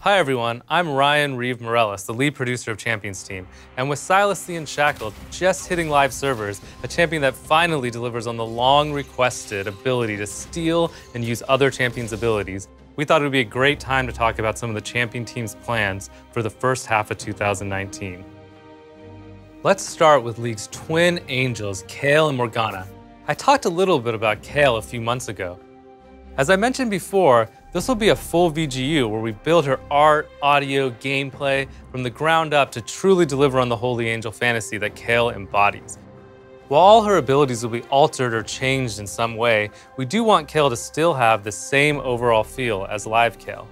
Hi everyone, I'm Ryan Reeve Morellis, the lead producer of Champions Team, and with Silas the Unshackled just hitting live servers, a champion that finally delivers on the long-requested ability to steal and use other champions' abilities, we thought it would be a great time to talk about some of the Champion Team's plans for the first half of 2019. Let's start with League's twin angels, Kale and Morgana. I talked a little bit about Kale a few months ago. As I mentioned before, this will be a full VGU where we build her art, audio, gameplay from the ground up to truly deliver on the Holy Angel fantasy that Kale embodies. While all her abilities will be altered or changed in some way, we do want Kale to still have the same overall feel as live Kale.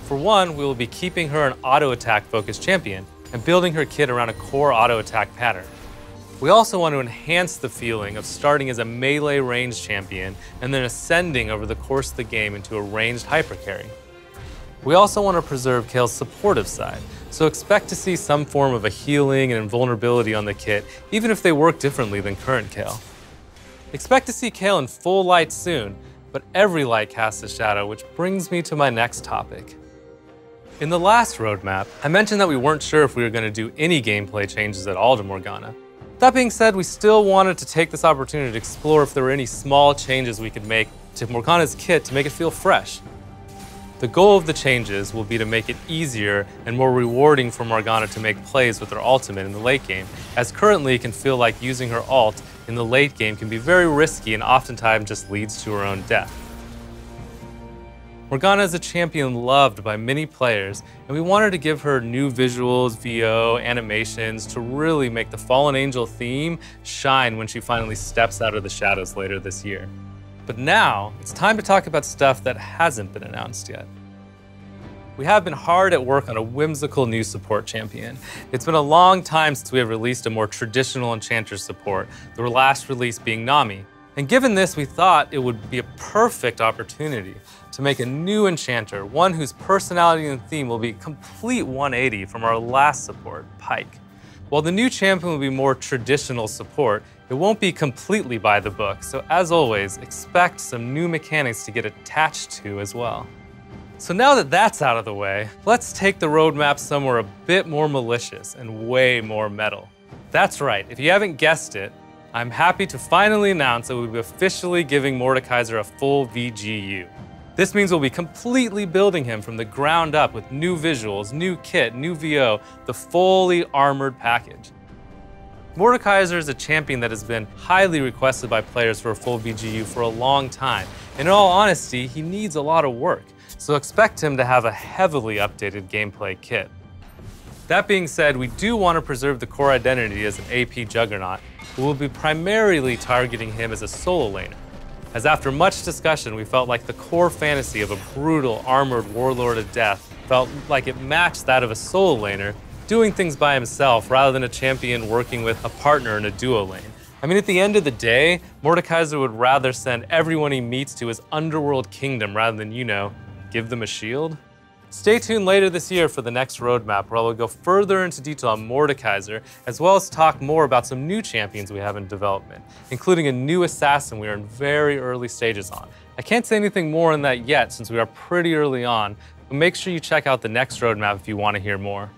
For one, we will be keeping her an auto attack focused champion and building her kit around a core auto attack pattern. We also want to enhance the feeling of starting as a melee ranged champion and then ascending over the course of the game into a ranged hyper carry. We also want to preserve Kale's supportive side, so expect to see some form of a healing and invulnerability on the kit, even if they work differently than current Kale. Expect to see Kale in full light soon, but every light casts a shadow, which brings me to my next topic. In the last roadmap, I mentioned that we weren't sure if we were going to do any gameplay changes at all to Morgana. That being said, we still wanted to take this opportunity to explore if there were any small changes we could make to Morgana's kit to make it feel fresh. The goal of the changes will be to make it easier and more rewarding for Morgana to make plays with her ultimate in the late game, as currently it can feel like using her ult in the late game can be very risky and oftentimes just leads to her own death. Morgana is a champion loved by many players, and we wanted to give her new visuals, VO, animations to really make the Fallen Angel theme shine when she finally steps out of the shadows later this year. But now, it's time to talk about stuff that hasn't been announced yet. We have been hard at work on a whimsical new support champion. It's been a long time since we have released a more traditional Enchanter support, the last release being Nami. And given this, we thought it would be a perfect opportunity to make a new Enchanter, one whose personality and theme will be a complete 180 from our last support, Pike. While the new champion will be more traditional support, it won't be completely by the book, so as always, expect some new mechanics to get attached to as well. So now that that's out of the way, let's take the roadmap somewhere a bit more malicious and way more metal. That's right, if you haven't guessed it, I'm happy to finally announce that we'll be officially giving Mordekaiser a full VGU. This means we'll be completely building him from the ground up with new visuals, new kit, new VO, the fully armored package. Mordekaiser is a champion that has been highly requested by players for a full VGU for a long time. And in all honesty, he needs a lot of work, so expect him to have a heavily updated gameplay kit. That being said, we do want to preserve the core identity as an AP juggernaut, but we'll be primarily targeting him as a solo laner. As after much discussion, we felt like the core fantasy of a brutal, armored warlord of death felt like it matched that of a solo laner, doing things by himself rather than a champion working with a partner in a duo lane. I mean, at the end of the day, Mordekaiser would rather send everyone he meets to his underworld kingdom rather than, give them a shield. Stay tuned later this year for the next roadmap, where I will go further into detail on Mordekaiser, as well as talk more about some new champions we have in development, including a new assassin we are in very early stages on. I can't say anything more on that yet since we are pretty early on, but make sure you check out the next roadmap if you want to hear more.